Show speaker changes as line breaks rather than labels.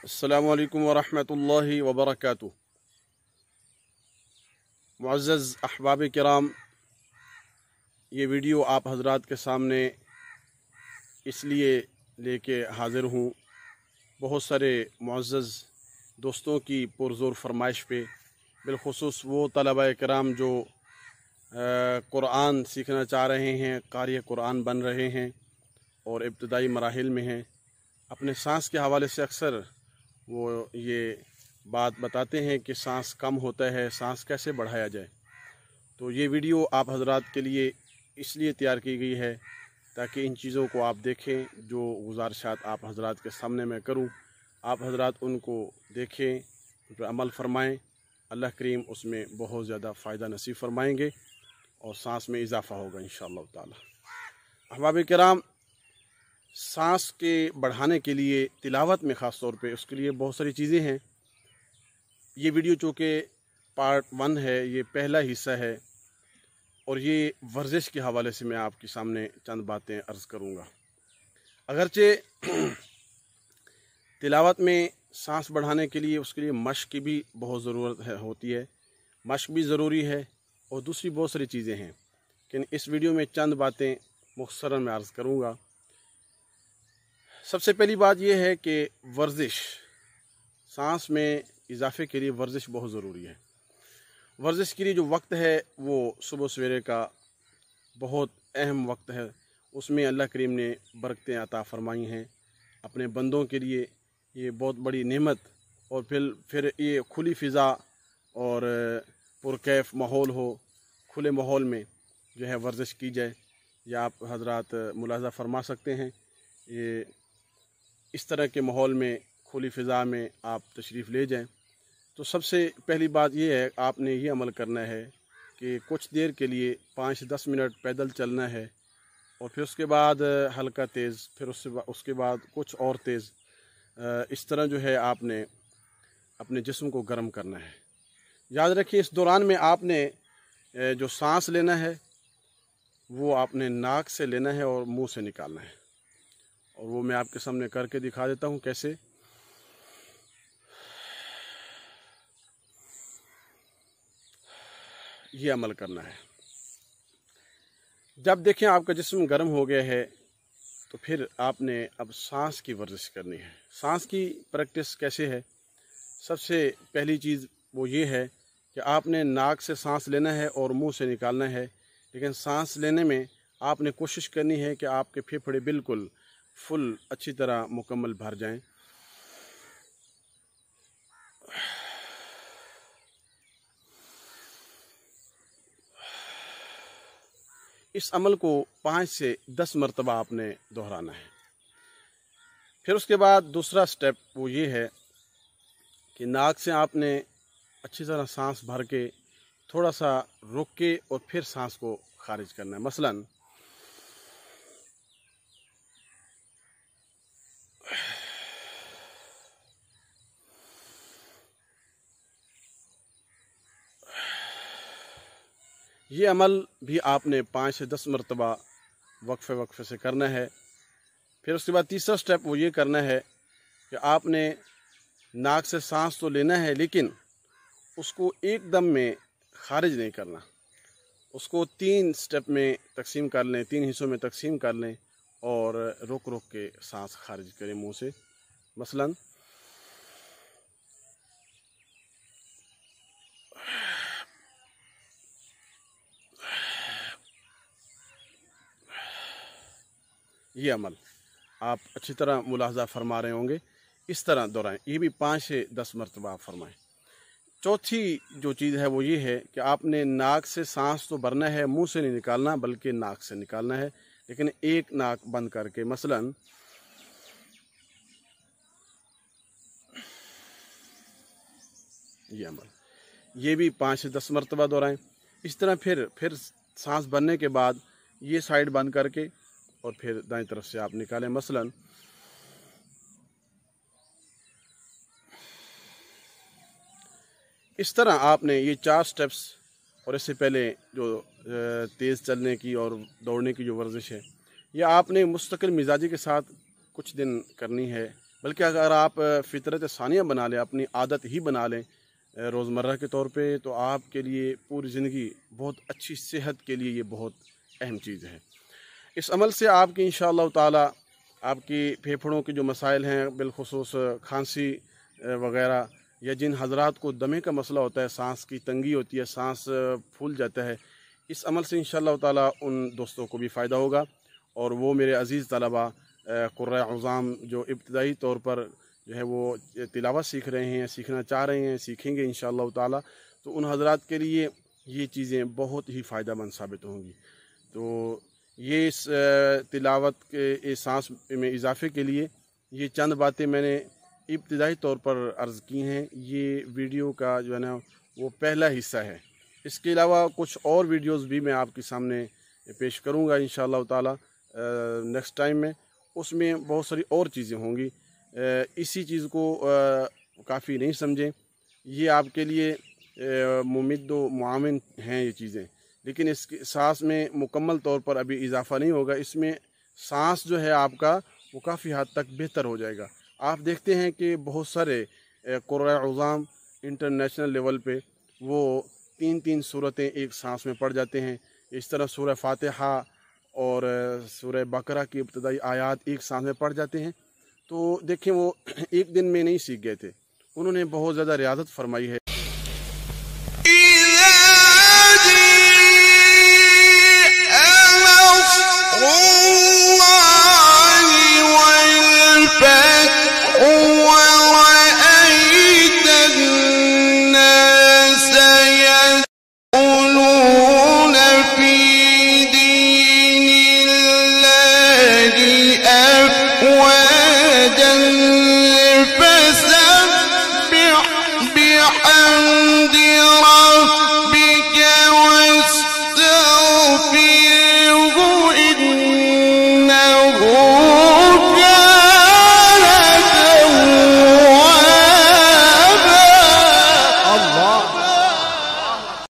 अस्सलामु अलैकुम वरहमतुल्लाहि वबरकातुह। मुअज़्ज़ज़ अहबाब किराम, ये वीडियो आप हज़रात के सामने इसलिए लेके हाज़िर हूँ, बहुत सारे मुअज़्ज़ज़ दोस्तों की पुरज़ोर फरमाइश पे, बिलख़ुसूस वो तलबा किराम जो कुरान सीखना चाह रहे हैं, क़ारी कुरान बन रहे हैं और इब्तदाई मराहिल में हैं। अपने सांस के हवाले से अक्सर वो ये बात बताते हैं कि सांस कम होता है, सांस कैसे बढ़ाया जाए। तो ये वीडियो आप हज़रात के लिए इसलिए तैयार की गई है ताकि इन चीज़ों को आप देखें। जो गुज़ारिशात आप हज़रात के सामने मैं करूं, आप हज़रात उनको देखें, उन पर अमल फ़रमाएँ। अल्लाह करीम उसमें बहुत ज़्यादा फ़ायदा नसीब फ़रमाएँगे और सांस में इजाफ़ा होगा इंशाअल्लाह ताला। अहबाब किराम, सांस के बढ़ाने के लिए तिलावत में ख़ास तौर पे उसके लिए बहुत सारी चीज़ें हैं। ये वीडियो चूँकि पार्ट 1 है, ये पहला हिस्सा है और ये वर्जिश के हवाले से मैं आपके सामने चंद बातें अर्ज़ करूँगा। अगरचे तिलावत में सांस बढ़ाने के लिए उसके लिए मश्क की भी बहुत ज़रूरत होती है, मश्क भी ज़रूरी है और दूसरी बहुत सारी चीज़ें हैं, लेकिन इस वीडियो में चंद बातें मुख्तसरन में अर्ज़ करूँगा। सबसे पहली बात यह है कि वर्जिश, सांस में इजाफे के लिए वर्जिश बहुत ज़रूरी है। वर्जिश के लिए जो वक्त है वो सुबह सवेरे का बहुत अहम वक्त है। उसमें अल्लाह करीम ने बरकतें अता फरमाई हैं अपने बंदों के लिए, ये बहुत बड़ी नेमत। और फिर ये खुली फ़िज़ा और पुरकैफ माहौल हो, खुले माहौल में जो है वर्जिश की जाए। या आप हज़रात मुलाज़ा फरमा सकते हैं, ये इस तरह के माहौल में खुली फ़िज़ा में आप तशरीफ़ ले जाएं। तो सबसे पहली बात यह है, आपने ये अमल करना है कि कुछ देर के लिए 5 से 10 मिनट पैदल चलना है और फिर उसके बाद हल्का तेज़, फिर उसके बाद कुछ और तेज़। इस तरह जो है आपने अपने जिस्म को गर्म करना है। याद रखिए, इस दौरान में आपने जो सांस लेना है वो आपने नाक से लेना है और मुंह से निकालना है, और वो मैं आपके सामने करके दिखा देता हूँ कैसे। ये अमल करना है। जब देखें आपका जिस्म गर्म हो गया है तो फिर आपने अब सांस की वर्जिश करनी है। सांस की प्रैक्टिस कैसे है? सबसे पहली चीज़ वो ये है कि आपने नाक से सांस लेना है और मुंह से निकालना है, लेकिन सांस लेने में आपने कोशिश करनी है कि आपके फेफड़े बिल्कुल फुल अच्छी तरह मुकम्मल भर जाएं। इस अमल को 5 से 10 मरतबा आपने दोहराना है। फिर उसके बाद दूसरा स्टेप वो ये है कि नाक से आपने अच्छी तरह सांस भर के थोड़ा सा रुक के और फिर सांस को खारिज करना है। मसलन ये अमल भी आपने 5 से 10 मरतबा वक्फे से करना है। फिर उसके बाद तीसरा स्टेप वो ये करना है कि आपने नाक से सांस तो लेना है, लेकिन उसको एकदम में खारिज नहीं करना। उसको 3 स्टेप में तकसीम कर लें, 3 हिस्सों में तकसीम कर लें और रुक रुक के सांस खारिज करें मुंह से। मसलन ये अमल आप अच्छी तरह मुलाहजा फरमा रहे होंगे, इस तरह दोहराएं। ये भी 5 से 10 मरतबा आप फरमाएं। चौथी जो चीज़ है वो ये है कि आपने नाक से सांस तो भरना है, मुंह से नहीं निकालना, बल्कि नाक से निकालना है, लेकिन एक नाक बंद करके। मसलन ये अमल, ये भी 5 से 10 मरतबा दोहराएं। इस तरह फिर सांस भरने के बाद ये साइड बंद करके और फिर दाईं तरफ से आप निकालें। मसलन इस तरह आपने ये 4 स्टेप्स, और इससे पहले जो तेज़ चलने की और दौड़ने की जो वर्जिश है, यह आपने मुस्तकिल मिजाजी के साथ कुछ दिन करनी है, बल्कि अगर आप फ़ितरत सानिया बना लें, अपनी आदत ही बना लें रोज़मर्रा के तौर पे, तो आपके लिए पूरी ज़िंदगी बहुत अच्छी सेहत के लिए ये बहुत अहम चीज़ है। इस अमल से आपकी इंशाअल्लाह ताला आपकी फेफड़ों के जो मसाइल हैं, बिलखुसूस खांसी वग़ैरह, या जिन हज़रात को दमे का मसला होता है, सांस की तंगी होती है, सांस फूल जाता है, इस अमल से इंशाअल्लाह ताला उन दोस्तों को भी फ़ायदा होगा। और वो मेरे अज़ीज़ तलबा क़ुर्रा अज़ाम जो इब्तदाई तौर पर जो है वो तिलावत सीख रहे हैं, सीखना चाह रहे हैं, सीखेंगे इंशाअल्लाह ताला, तो उन हज़रात के लिए ये चीज़ें बहुत ही फ़ायदेमंद साबित होंगी। तो ये इस तिलावत के सांस में इजाफ़े के लिए ये चंद बातें मैंने इब्तिदाई तौर पर अर्ज़ की हैं। ये वीडियो का जो है ना वो पहला हिस्सा है। इसके अलावा कुछ और वीडियोस भी मैं आपके सामने पेश करूँगा इंशाअल्लाह ताला नेक्स्ट टाइम में। उसमें बहुत सारी और चीज़ें होंगी। इसी चीज़ को काफ़ी नहीं समझें, ये आपके लिए मुमिद व मुआविन हैं ये चीज़ें, लेकिन इसके सांस में मुकम्मल तौर पर अभी इजाफ़ा नहीं होगा। इसमें सांस जो है आपका वो काफ़ी हद तक बेहतर हो जाएगा। आप देखते हैं कि बहुत सारे क़ुर्रा अज़ाम इंटरनेशनल लेवल पे वो 3-3 सूरतें एक सांस में पढ़ जाते हैं। इस तरह सूरह फ़ातिहा और सूरह बकरा की इब्तदाई आयात एक सांस में पढ़ जाते हैं। तो देखें वो एक दिन में नहीं सीख गए थे, उन्होंने बहुत ज़्यादा रियाज़त फरमाई है।